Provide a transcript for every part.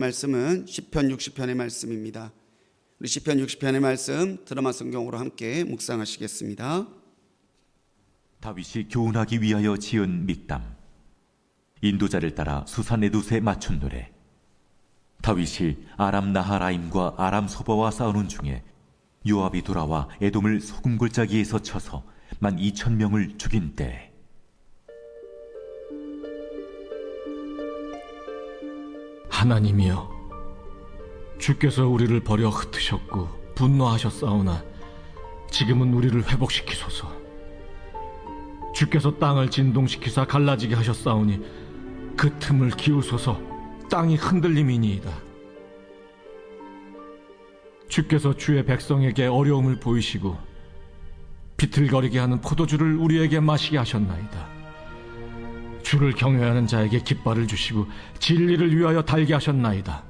말씀은 시편 60편의 말씀입니다. 우리 시편 60편의 말씀 드라마 성경으로 함께 묵상하시겠습니다. 다윗이 교훈하기 위하여 지은 믹담. 인도자를 따라 수산에두스에 맞춘 노래. 다윗이 아람 나하라임과 아람 소바와 싸우는 중에 요압이 돌아와 에돔을 소금골짜기에서 쳐서 12,000명을 죽인 때. 하나님이여, 주께서 우리를 버려 흩으셨고 분노하셨사오나 지금은 우리를 회복시키소서. 주께서 땅을 진동시키사 갈라지게 하셨사오니 그 틈을 기우소서. 땅이 흔들림이니이다. 주께서 주의 백성에게 어려움을 보이시고 비틀거리게 하는 포도주를 우리에게 마시게 하셨나이다. 주를 경외하는 자에게 깃발을 주시고 진리를 위하여 달게 하셨나이다.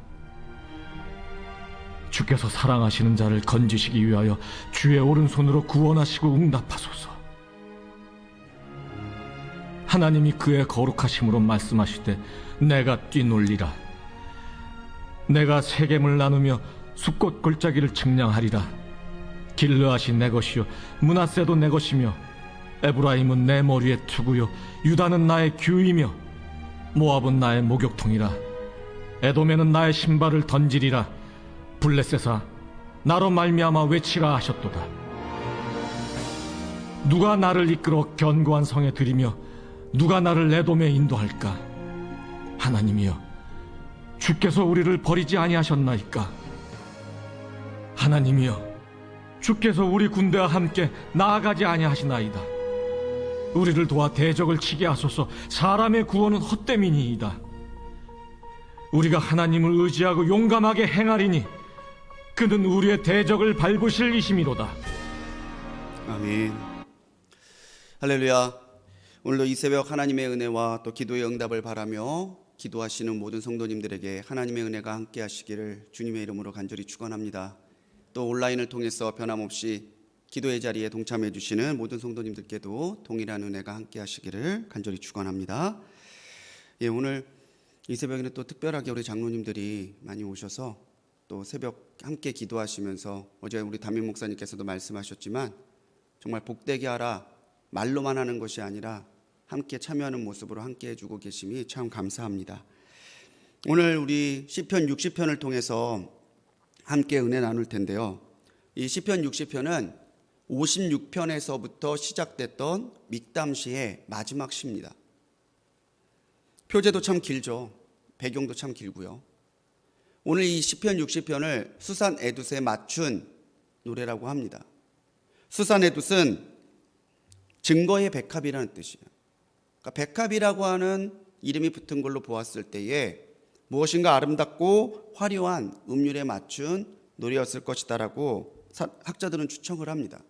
주께서 사랑하시는 자를 건지시기 위하여 주의 오른손으로 구원하시고 응답하소서. 하나님이 그의 거룩하심으로 말씀하시되 내가 뛰놀리라. 내가 세겜을 나누며 숫꽃 골짜기를 측량하리라. 길르앗이 내 것이요 므낫세도 내 것이며 에브라임은 내 머리의 투구요 유다는 나의 규이며 모압은 나의 목욕통이라. 에돔에는 나의 신발을 던지리라. 블레셋아, 나로 말미암아 외치라 하셨도다. 누가 나를 이끌어 견고한 성에 들이며 누가 나를 에돔에 인도할까? 하나님이여, 주께서 우리를 버리지 아니하셨나이까? 하나님이여, 주께서 우리 군대와 함께 나아가지 아니하시나이다. 우리를 도와 대적을 치게 하소서. 사람의 구원은 헛됨이니이다. 우리가 하나님을 의지하고 용감하게 행하리니 그는 우리의 대적을 밟으실 이심이로다. 아멘. 할렐루야. 오늘도 이 새벽 하나님의 은혜와 또 기도의 응답을 바라며 기도하시는 모든 성도님들에게 하나님의 은혜가 함께 하시기를 주님의 이름으로 간절히 축원합니다. 또 온라인을 통해서 변함없이 기도의 자리에 동참해 주시는 모든 성도님들께도 동일한 은혜가 함께 하시기를 간절히 축원합니다. 오늘 이 새벽에는 또 특별하게 우리 장로님들이 많이 오셔서 또 새벽 함께 기도하시면서 어제 우리 담임 목사님께서도 말씀하셨지만 정말 복되게 하라, 말로만 하는 것이 아니라 함께 참여하는 모습으로 함께 해주고 계심이 참 감사합니다. 오늘 우리 시편 60편을 통해서 함께 은혜 나눌 텐데요. 이 시편 60편은 56편에서부터 시작됐던 믹담시의 마지막 시입니다. 표제도 참 길죠. 배경도 참 길고요. 오늘 이 시편 60편을 수산에두스에 맞춘 노래라고 합니다. 수산에두스는 증거의 백합이라는 뜻이에요. 그러니까 백합이라고 하는 이름이 붙은 걸로 보았을 때에 무엇인가 아름답고 화려한 음률에 맞춘 노래였을 것이다라고 학자들은 추측을 합니다.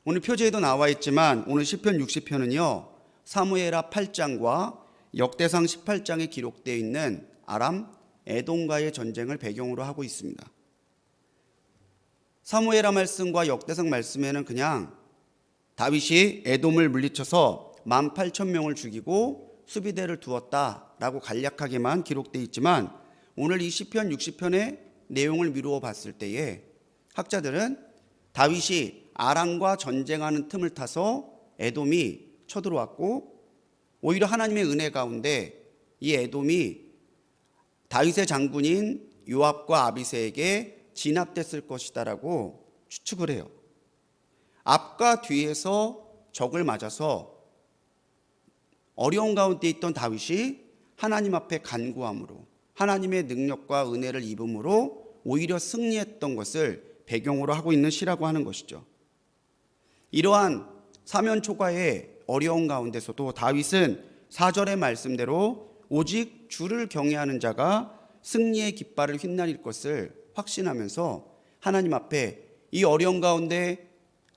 오늘 표제에도 나와 있지만 오늘 시편 60편은요 사무엘하 8장과 역대상 18장에 기록되어 있는 아람 에돔과의 전쟁을 배경으로 하고 있습니다. 사무엘하 말씀과 역대상 말씀에는 그냥 다윗이 에돔을 물리쳐서 18,000명을 죽이고 수비대를 두었다라고 간략하게만 기록되어 있지만 오늘 이 시편 60편의 내용을 미루어 봤을 때에 학자들은 다윗이 아람과 전쟁하는 틈을 타서 에돔이 쳐들어왔고 오히려 하나님의 은혜 가운데 이 에돔이 다윗의 장군인 요압과 아비새에게 진압됐을 것이다라고 추측을 해요. 앞과 뒤에서 적을 맞아서 어려운 가운데 있던 다윗이 하나님 앞에 간구함으로 하나님의 능력과 은혜를 입음으로 오히려 승리했던 것을 배경으로 하고 있는 시라고 하는 것이죠. 이러한 사면 초과의 어려운 가운데서도 다윗은 4절의 말씀대로 오직 주를 경외하는 자가 승리의 깃발을 휘날릴 것을 확신하면서 하나님 앞에 이 어려운 가운데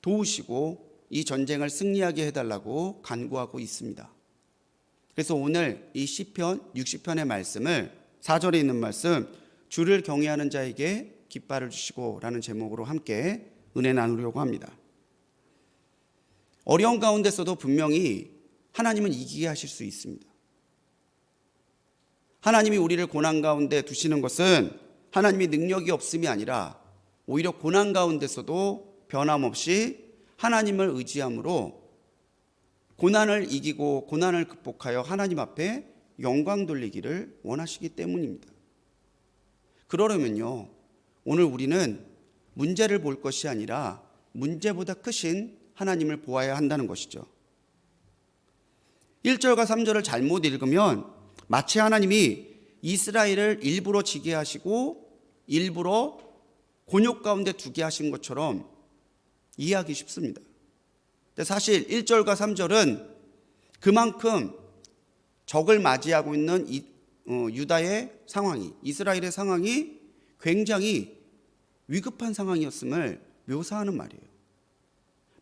도우시고 이 전쟁을 승리하게 해달라고 간구하고 있습니다. 그래서 오늘 이 시편 60편의 말씀을 4절에 있는 말씀 주를 경외하는 자에게 깃발을 주시고 라는 제목으로 함께 은혜 나누려고 합니다. 어려운 가운데서도 분명히 하나님은 이기게 하실 수 있습니다. 하나님이 우리를 고난 가운데 두시는 것은 하나님이 능력이 없음이 아니라 오히려 고난 가운데서도 변함없이 하나님을 의지함으로 고난을 이기고 고난을 극복하여 하나님 앞에 영광 돌리기를 원하시기 때문입니다. 그러려면요, 오늘 우리는 문제를 볼 것이 아니라 문제보다 크신 하나님을 보아야 한다는 것이죠. 1절과 3절을 잘못 읽으면 마치 하나님이 이스라엘을 일부러 지게 하시고 일부러 곤욕 가운데 두게 하신 것처럼 이해하기 쉽습니다. 근데 사실 1절과 3절은 그만큼 적을 맞이하고 있는 유다의 상황이, 이스라엘의 상황이 굉장히 위급한 상황이었음을 묘사하는 말이에요.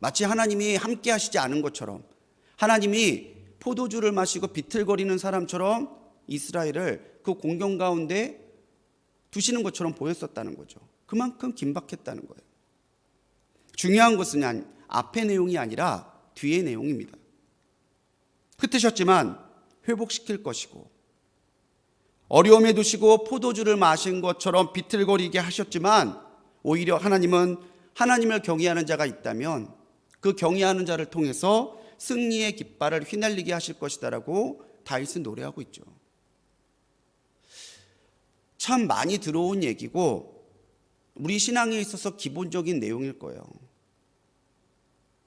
마치 하나님이 함께 하시지 않은 것처럼, 하나님이 포도주를 마시고 비틀거리는 사람처럼 이스라엘을 그 공경 가운데 두시는 것처럼 보였었다는 거죠. 그만큼 긴박했다는 거예요. 중요한 것은 앞의 내용이 아니라 뒤의 내용입니다. 흩으셨지만 회복시킬 것이고, 어려움에 두시고 포도주를 마신 것처럼 비틀거리게 하셨지만 오히려 하나님은 하나님을 경외하는 자가 있다면 그 경외하는 자를 통해서 승리의 깃발을 휘날리게 하실 것이다라고 다윗은 노래하고 있죠. 참 많이 들어온 얘기고 우리 신앙에 있어서 기본적인 내용일 거예요.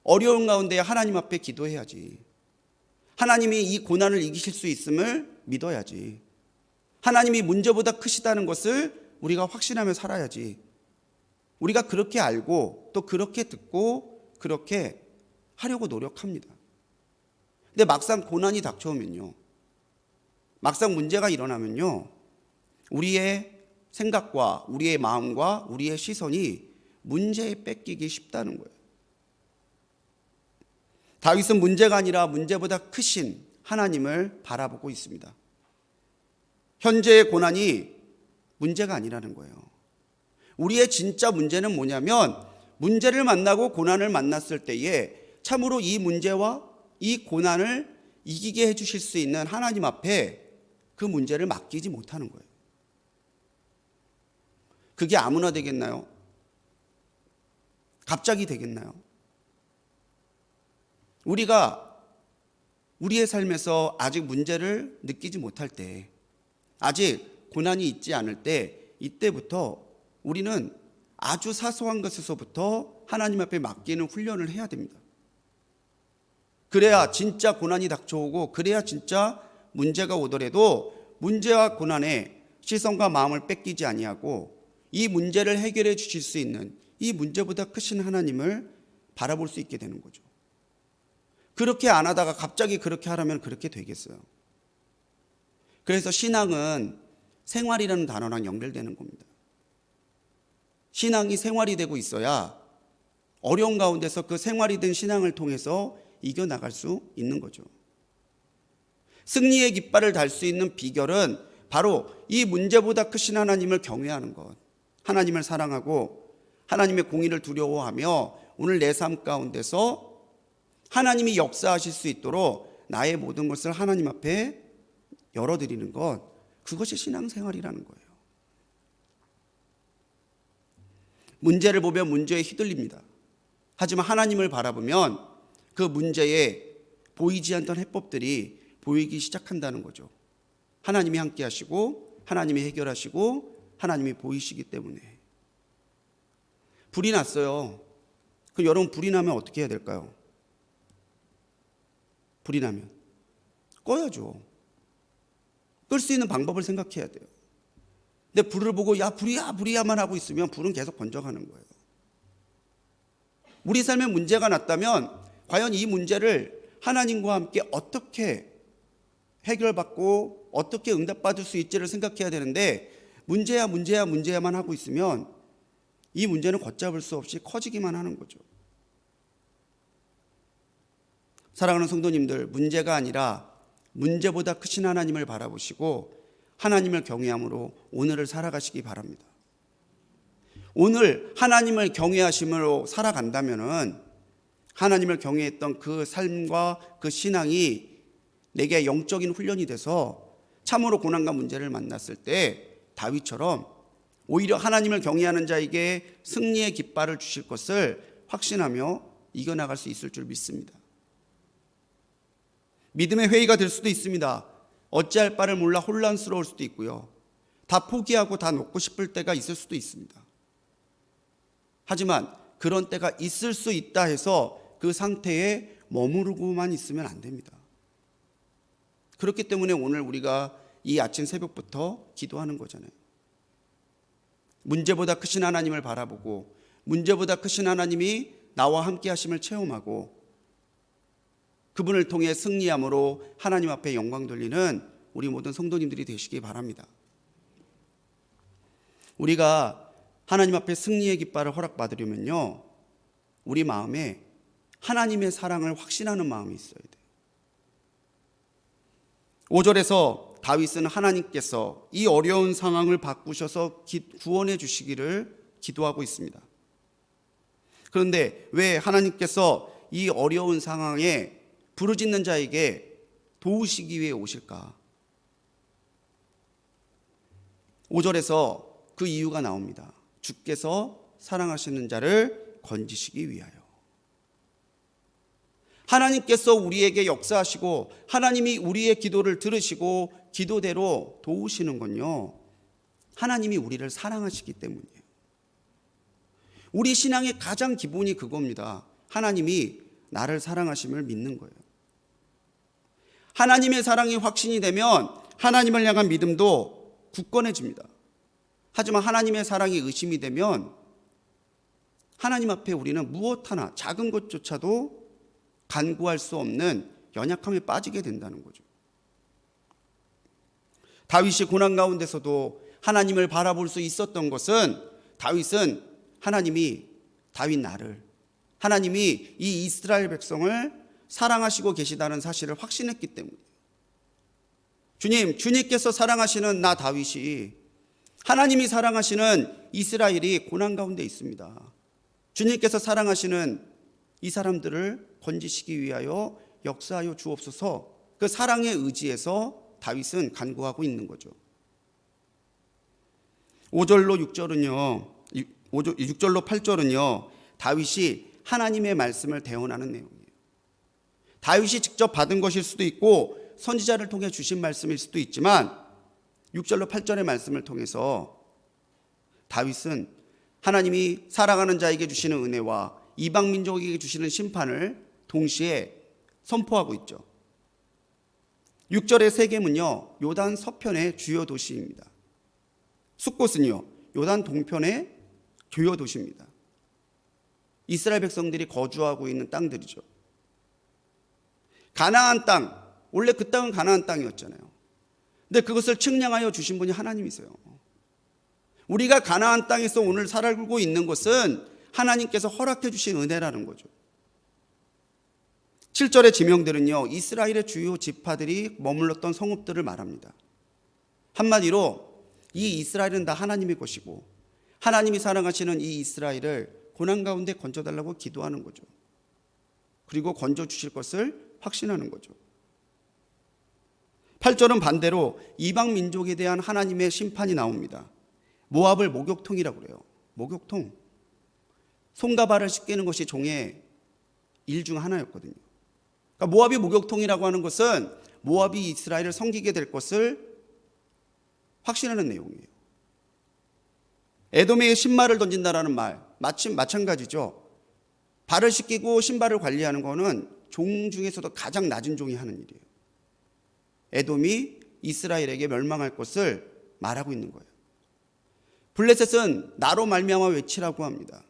어려운 가운데 하나님 앞에 기도해야지. 하나님이 이 고난을 이기실 수 있음을 믿어야지. 하나님이 문제보다 크시다는 것을 우리가 확신하며 살아야지. 우리가 그렇게 알고 또 그렇게 듣고 그렇게 하려고 노력합니다. 근데 막상 고난이 닥쳐오면요, 막상 문제가 일어나면요, 우리의 생각과 우리의 마음과 우리의 시선이 문제에 뺏기기 쉽다는 거예요. 다윗은 문제가 아니라 문제보다 크신 하나님을 바라보고 있습니다. 현재의 고난이 문제가 아니라는 거예요. 우리의 진짜 문제는 뭐냐면, 문제를 만나고 고난을 만났을 때에 참으로 이 문제와 이 고난을 이기게 해주실 수 있는 하나님 앞에 그 문제를 맡기지 못하는 거예요. 그게 아무나 되겠나요? 갑자기 되겠나요? 우리가 우리의 삶에서 아직 문제를 느끼지 못할 때, 아직 고난이 있지 않을 때, 이때부터 우리는 아주 사소한 것에서부터 하나님 앞에 맡기는 훈련을 해야 됩니다. 그래야 진짜 고난이 닥쳐오고, 그래야 진짜 문제가 오더라도 문제와 고난에 시선과 마음을 뺏기지 아니하고 이 문제를 해결해 주실 수 있는 이 문제보다 크신 하나님을 바라볼 수 있게 되는 거죠. 그렇게 안 하다가 갑자기 그렇게 하라면 그렇게 되겠어요. 그래서 신앙은 생활이라는 단어랑 연결되는 겁니다. 신앙이 생활이 되고 있어야 어려운 가운데서 그 생활이 된 신앙을 통해서 이겨나갈 수 있는 거죠. 승리의 깃발을 달 수 있는 비결은 바로 이 문제보다 크신 하나님을 경외하는 것, 하나님을 사랑하고 하나님의 공의를 두려워하며 오늘 내 삶 가운데서 하나님이 역사하실 수 있도록 나의 모든 것을 하나님 앞에 열어드리는 것, 그것이 신앙생활이라는 거예요. 문제를 보면 문제에 휘둘립니다. 하지만 하나님을 바라보면 그 문제에 보이지 않던 해법들이 보이기 시작한다는 거죠. 하나님이 함께 하시고 하나님이 해결하시고 하나님이 보이시기 때문에. 불이 났어요. 그럼 여러분, 불이 나면 어떻게 해야 될까요? 불이 나면 꺼야죠. 끌 수 있는 방법을 생각해야 돼요. 근데 불을 보고 야 불이야만 하고 있으면 불은 계속 번져가는 거예요. 우리 삶에 문제가 났다면 과연 이 문제를 하나님과 함께 어떻게 해결받고 어떻게 응답받을 수 있지를 생각해야 되는데, 문제야만 하고 있으면 이 문제는 걷잡을 수 없이 커지기만 하는 거죠. 사랑하는 성도님들, 문제가 아니라 문제보다 크신 하나님을 바라보시고 하나님을 경외함으로 오늘을 살아가시기 바랍니다. 오늘 하나님을 경외하심으로 살아간다면은 하나님을 경외했던 그 삶과 그 신앙이 내게 영적인 훈련이 돼서 참으로 고난과 문제를 만났을 때 다윗처럼 오히려 하나님을 경외하는 자에게 승리의 깃발을 주실 것을 확신하며 이겨나갈 수 있을 줄 믿습니다. 믿음의 회의가 될 수도 있습니다. 어찌할 바를 몰라 혼란스러울 수도 있고요. 다 포기하고 다 놓고 싶을 때가 있을 수도 있습니다. 하지만 그런 때가 있을 수 있다 해서 그 상태에 머무르고만 있으면 안 됩니다. 그렇기 때문에 오늘 우리가 이 아침 새벽부터 기도하는 거잖아요. 문제보다 크신 하나님을 바라보고 문제보다 크신 하나님이 나와 함께 하심을 체험하고 그분을 통해 승리함으로 하나님 앞에 영광 돌리는 우리 모든 성도님들이 되시기 바랍니다. 우리가 하나님 앞에 승리의 깃발을 허락받으려면요, 우리 마음에 하나님의 사랑을 확신하는 마음이 있어야 돼요. 5절에서 다윗은 하나님께서 이 어려운 상황을 바꾸셔서 구원해 주시기를 기도하고 있습니다. 그런데 왜 하나님께서 이 어려운 상황에 부르짖는 자에게 도우시기 위해 오실까? 5절에서 그 이유가 나옵니다. 주께서 사랑하시는 자를 건지시기 위하여. 하나님께서 우리에게 역사하시고 하나님이 우리의 기도를 들으시고 기도대로 도우시는 건요, 하나님이 우리를 사랑하시기 때문이에요. 우리 신앙의 가장 기본이 그겁니다. 하나님이 나를 사랑하심을 믿는 거예요. 하나님의 사랑이 확신이 되면 하나님을 향한 믿음도 굳건해집니다. 하지만 하나님의 사랑이 의심이 되면 하나님 앞에 우리는 무엇 하나 작은 것조차도 간구할 수 없는 연약함에 빠지게 된다는 거죠. 다윗이 고난 가운데서도 하나님을 바라볼 수 있었던 것은 다윗은 하나님이 다윗 나를, 하나님이 이 이스라엘 백성을 사랑하시고 계시다는 사실을 확신했기 때문이에요. 주님께서 사랑하시는 나 다윗이, 하나님이 사랑하시는 이스라엘이 고난 가운데 있습니다. 주님께서 사랑하시는 이 사람들을 건지시기 위하여 역사하여 주옵소서. 그 사랑에 의지해서 다윗은 간구하고 있는 거죠. 5절로 8절은요 다윗이 하나님의 말씀을 대언하는 내용이에요. 다윗이 직접 받은 것일 수도 있고 선지자를 통해 주신 말씀일 수도 있지만 6절로 8절의 말씀을 통해서 다윗은 하나님이 사랑하는 자에게 주시는 은혜와 이방 민족에게 주시는 심판을 동시에 선포하고 있죠. 6절의 세겜은요 요단 서편의 주요 도시입니다. 숫곳은요 요단 동편의 주요 도시입니다. 이스라엘 백성들이 거주하고 있는 땅들이죠. 가나안 땅, 원래 그 땅은 가나안 땅이었잖아요. 근데 그것을 측량하여 주신 분이 하나님이세요. 우리가 가나안 땅에서 오늘 살고 있는 것은 하나님께서 허락해 주신 은혜라는 거죠. 7절의 지명들은요 이스라엘의 주요 지파들이 머물렀던 성읍들을 말합니다. 한마디로 이 이스라엘은 다 하나님의 것이고 하나님이 사랑하시는 이 이스라엘을 고난 가운데 건져달라고 기도하는 거죠. 그리고 건져주실 것을 확신하는 거죠. 8절은 반대로 이방 민족에 대한 하나님의 심판이 나옵니다. 모압을 목욕통이라고 그래요. 목욕통. 손과 발을 씻기는 것이 종의 일 중 하나였거든요. 그러니까 모압이 목욕통이라고 하는 것은 모압이 이스라엘을 섬기게 될 것을 확신하는 내용이에요. 에돔에게 신발을 던진다라는 말 마찬가지죠. 발을 씻기고 신발을 관리하는 것은 종 중에서도 가장 낮은 종이 하는 일이에요. 에돔이 이스라엘에게 멸망할 것을 말하고 있는 거예요. 블레셋은 나로 말미암아 외치라고 합니다.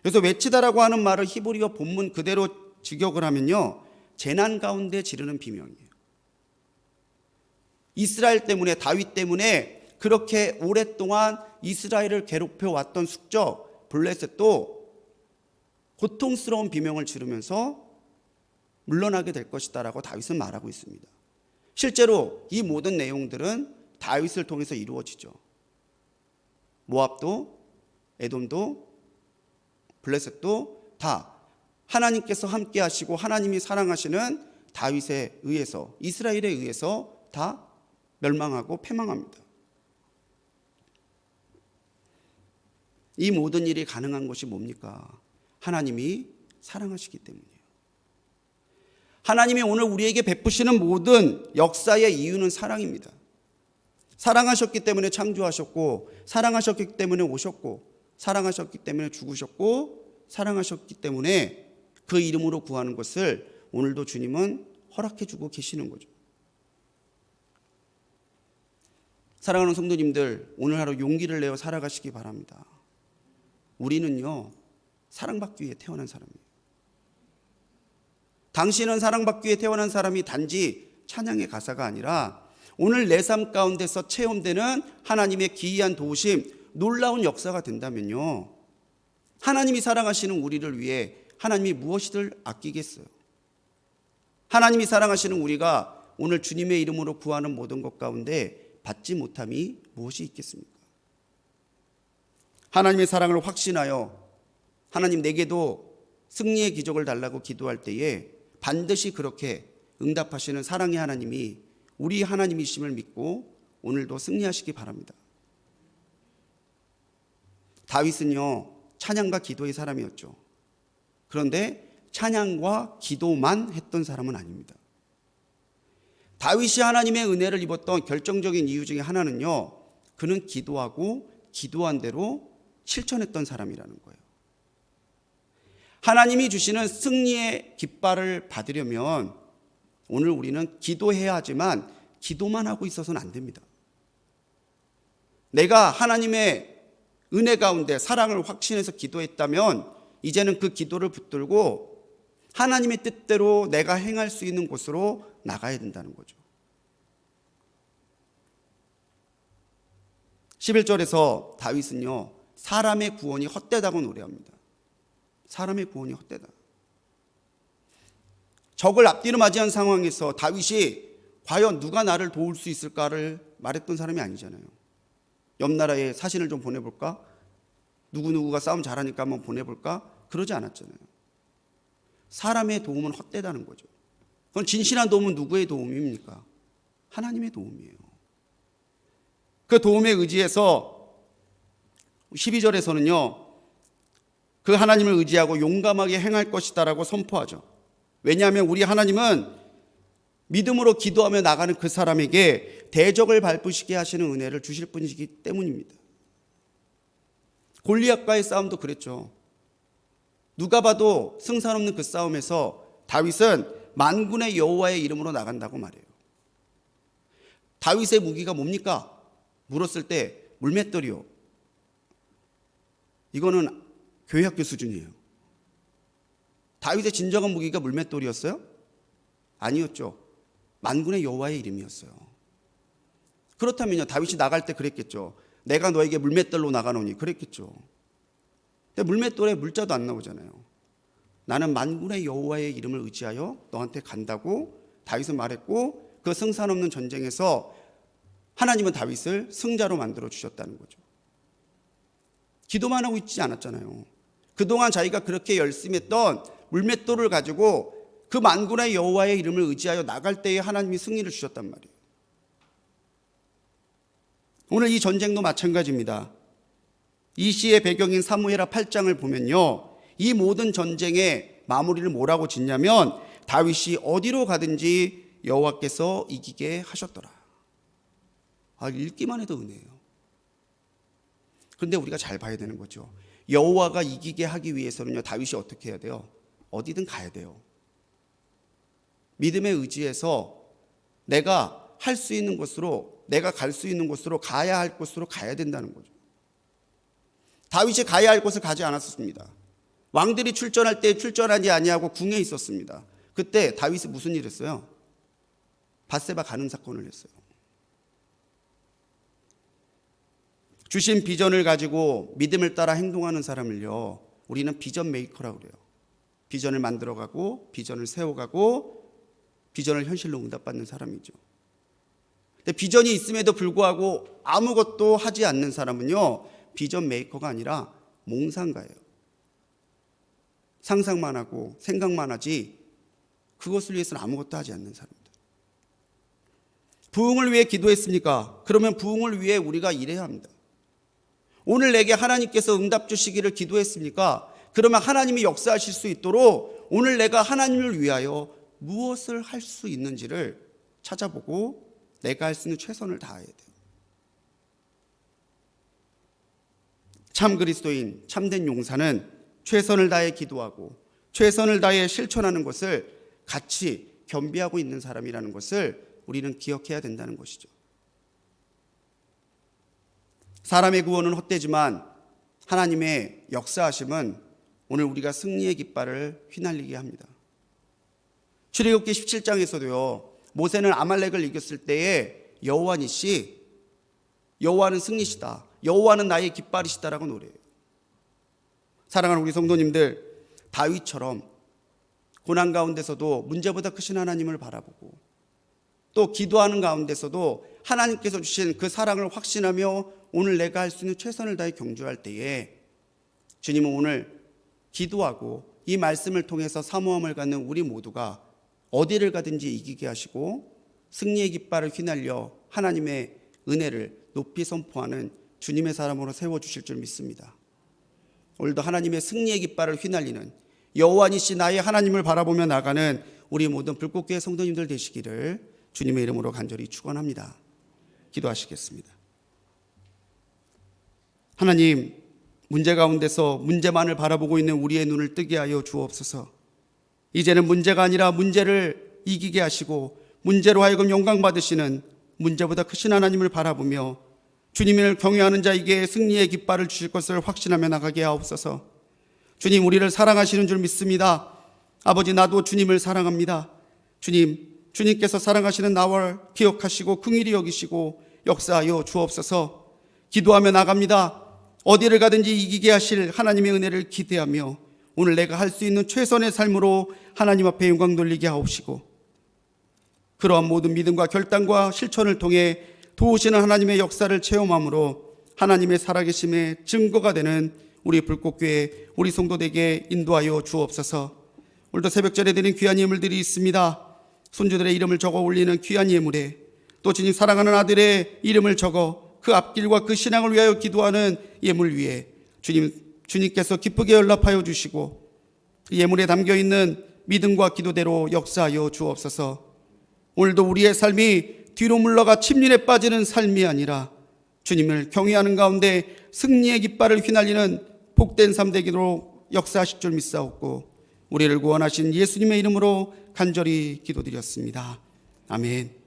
그래서 외치다라고 하는 말을 히브리어 본문 그대로 직역을 하면요 재난 가운데 지르는 비명이에요. 이스라엘 때문에, 다윗 때문에 그렇게 오랫동안 이스라엘을 괴롭혀 왔던 숙적 블레셋도 고통스러운 비명을 지르면서 물러나게 될 것이다라고 다윗은 말하고 있습니다. 실제로 이 모든 내용들은 다윗을 통해서 이루어지죠. 모압도, 에돔도, 블레셋도 다 하나님께서 함께 하시고 하나님이 사랑하시는 다윗에 의해서, 이스라엘에 의해서 다 멸망하고 패망합니다. 이 모든 일이 가능한 것이 뭡니까? 하나님이 사랑하시기 때문이에요. 하나님이 오늘 우리에게 베푸시는 모든 역사의 이유는 사랑입니다. 사랑하셨기 때문에 창조하셨고, 사랑하셨기 때문에 오셨고, 사랑하셨기 때문에 죽으셨고, 사랑하셨기 때문에 그 이름으로 구하는 것을 오늘도 주님은 허락해 주고 계시는 거죠. 사랑하는 성도님들, 오늘 하루 용기를 내어 살아가시기 바랍니다. 우리는요, 사랑받기 위해 태어난 사람이에요. 당신은 사랑받기 위해 태어난 사람이 단지 찬양의 가사가 아니라 오늘 내 삶 가운데서 체험되는 하나님의 기이한 도우심, 놀라운 역사가 된다면요, 하나님이 사랑하시는 우리를 위해 하나님이 무엇이든 아끼겠어요. 하나님이 사랑하시는 우리가 오늘 주님의 이름으로 구하는 모든 것 가운데 받지 못함이 무엇이 있겠습니까? 하나님의 사랑을 확신하여 하나님 내게도 승리의 기적을 달라고 기도할 때에 반드시 그렇게 응답하시는 사랑의 하나님이 우리 하나님이심을 믿고 오늘도 승리하시기 바랍니다. 다윗은요, 찬양과 기도의 사람이었죠. 그런데 찬양과 기도만 했던 사람은 아닙니다. 다윗이 하나님의 은혜를 입었던 결정적인 이유 중에 하나는요, 그는 기도하고 기도한 대로 실천했던 사람이라는 거예요. 하나님이 주시는 승리의 깃발을 받으려면 오늘 우리는 기도해야 하지만 기도만 하고 있어서는 안 됩니다. 내가 하나님의 은혜 가운데 사랑을 확신해서 기도했다면 이제는 그 기도를 붙들고 하나님의 뜻대로 내가 행할 수 있는 곳으로 나가야 된다는 거죠. 11절에서 다윗은요, 사람의 구원이 헛되다고 노래합니다. 사람의 구원이 헛되다. 적을 앞뒤로 맞이한 상황에서 다윗이 과연 누가 나를 도울 수 있을까를 말했던 사람이 아니잖아요. 옆 나라에 사신을 좀 보내볼까? 누구누구가 싸움 잘하니까 한번 보내볼까? 그러지 않았잖아요. 사람의 도움은 헛되다는 거죠. 그건 진실한 도움은 누구의 도움입니까? 하나님의 도움이에요. 그 도움에 의지해서 12절에서는요, 그 하나님을 의지하고 용감하게 행할 것이다라고 선포하죠. 왜냐하면 우리 하나님은 믿음으로 기도하며 나가는 그 사람에게 대적을 밟으시게 하시는 은혜를 주실 분이시기 때문입니다. 골리앗과의 싸움도 그랬죠. 누가 봐도 승산 없는 그 싸움에서 다윗은 만군의 여호와의 이름으로 나간다고 말해요. 다윗의 무기가 뭡니까? 물었을 때 물맷돌이요. 이거는 교회학교 수준이에요. 다윗의 진정한 무기가 물맷돌이었어요? 아니었죠. 만군의 여호와의 이름이었어요. 그렇다면요, 다윗이 나갈 때 그랬겠죠. 내가 너에게 물맷돌로 나가노니 그랬겠죠. 근데 물맷돌에 물자도 안 나오잖아요. 나는 만군의 여호와의 이름을 의지하여 너한테 간다고 다윗은 말했고, 그 승산 없는 전쟁에서 하나님은 다윗을 승자로 만들어 주셨다는 거죠. 기도만 하고 있지 않았잖아요. 그동안 자기가 그렇게 열심히 했던 물맷돌을 가지고 그 만군의 여호와의 이름을 의지하여 나갈 때에 하나님이 승리를 주셨단 말이에요. 오늘 이 전쟁도 마찬가지입니다. 이 시의 배경인 사무엘하 8장을 보면요, 이 모든 전쟁의 마무리를 뭐라고 짓냐면 다윗이 어디로 가든지 여호와께서 이기게 하셨더라. 읽기만 해도 은혜예요. 그런데 우리가 잘 봐야 되는 거죠. 여호와가 이기게 하기 위해서는요, 다윗이 어떻게 해야 돼요? 어디든 가야 돼요. 믿음에 의지해서 내가 할 수 있는 곳으로, 내가 갈 수 있는 곳으로, 가야 할 곳으로 가야 된다는 거죠. 다윗이 가야 할 곳을 가지 않았습니다. 왕들이 출전할 때 출전하지 아니하고 궁에 있었습니다. 그때 다윗이 무슨 일을 했어요? 밧세바 가늠 사건을 했어요. 주신 비전을 가지고 믿음을 따라 행동하는 사람을요, 우리는 비전 메이커라고 그래요. 비전을 만들어가고 비전을 세워가고 비전을 현실로 응답받는 사람이죠. 근데 비전이 있음에도 불구하고 아무것도 하지 않는 사람은요, 비전 메이커가 아니라 몽상가예요. 상상만 하고 생각만 하지 그것을 위해서는 아무것도 하지 않는 사람들. 부흥을 위해 기도했습니까? 그러면 부흥을 위해 우리가 일해야 합니다. 오늘 내게 하나님께서 응답 주시기를 기도했습니까? 그러면 하나님이 역사하실 수 있도록 오늘 내가 하나님을 위하여 무엇을 할 수 있는지를 찾아보고 내가 할 수 있는 최선을 다해야 돼요. 참 그리스도인, 참된 용사는 최선을 다해 기도하고 최선을 다해 실천하는 것을 같이 겸비하고 있는 사람이라는 것을 우리는 기억해야 된다는 것이죠. 사람의 구원은 헛되지만 하나님의 역사하심은 오늘 우리가 승리의 깃발을 휘날리게 합니다. 출애굽기 17장에서도요. 모세는 아말렉을 이겼을 때에 여호와 니시, 여호와는 승리시다, 여호와는 나의 깃발이시다라고 노래해요. 사랑하는 우리 성도님들, 다윗처럼 고난 가운데서도 문제보다 크신 하나님을 바라보고 또 기도하는 가운데서도 하나님께서 주신 그 사랑을 확신하며 오늘 내가 할 수 있는 최선을 다해 경주할 때에 주님은 오늘 기도하고 이 말씀을 통해서 사모함을 갖는 우리 모두가 어디를 가든지 이기게 하시고 승리의 깃발을 휘날려 하나님의 은혜를 높이 선포하는 주님의 사람으로 세워주실 줄 믿습니다. 오늘도 하나님의 승리의 깃발을 휘날리는 여호와니시 나의 하나님을 바라보며 나가는 우리 모든 불꽃교회 성도님들 되시기를 주님의 이름으로 간절히 축원합니다. 기도하시겠습니다. 하나님, 문제 가운데서 문제만을 바라보고 있는 우리의 눈을 뜨게 하여 주옵소서. 이제는 문제가 아니라 문제를 이기게 하시고 문제로 하여금 영광 받으시는 문제보다 크신 하나님을 바라보며 주님을 경외하는 자에게 승리의 깃발을 주실 것을 확신하며 나가게 하옵소서. 주님, 우리를 사랑하시는 줄 믿습니다. 아버지, 나도 주님을 사랑합니다. 주님께서 사랑하시는 나를 기억하시고 긍휼히 여기시고 역사하여 주옵소서. 기도하며 나갑니다. 어디를 가든지 이기게 하실 하나님의 은혜를 기대하며 오늘 내가 할 수 있는 최선의 삶으로 하나님 앞에 영광 돌리게 하옵시고 그러한 모든 믿음과 결단과 실천을 통해 도우시는 하나님의 역사를 체험함으로 하나님의 살아계심의 증거가 되는 우리 불꽃교회 우리 성도들에게 인도하여 주옵소서. 오늘도 새벽절에 드린 귀한 예물들이 있습니다. 손주들의 이름을 적어 올리는 귀한 예물에 또 주님 사랑하는 아들의 이름을 적어 그 앞길과 그 신앙을 위하여 기도하는 예물 위에 주님께서 기쁘게 연락하여 주시고 그 예물에 담겨있는 믿음과 기도대로 역사하여 주옵소서. 오늘도 우리의 삶이 뒤로 물러가 침륜에 빠지는 삶이 아니라 주님을 경외하는 가운데 승리의 깃발을 휘날리는 복된 삶 되기로 역사하실 줄 믿사옵고 우리를 구원하신 예수님의 이름으로 간절히 기도드렸습니다. 아멘.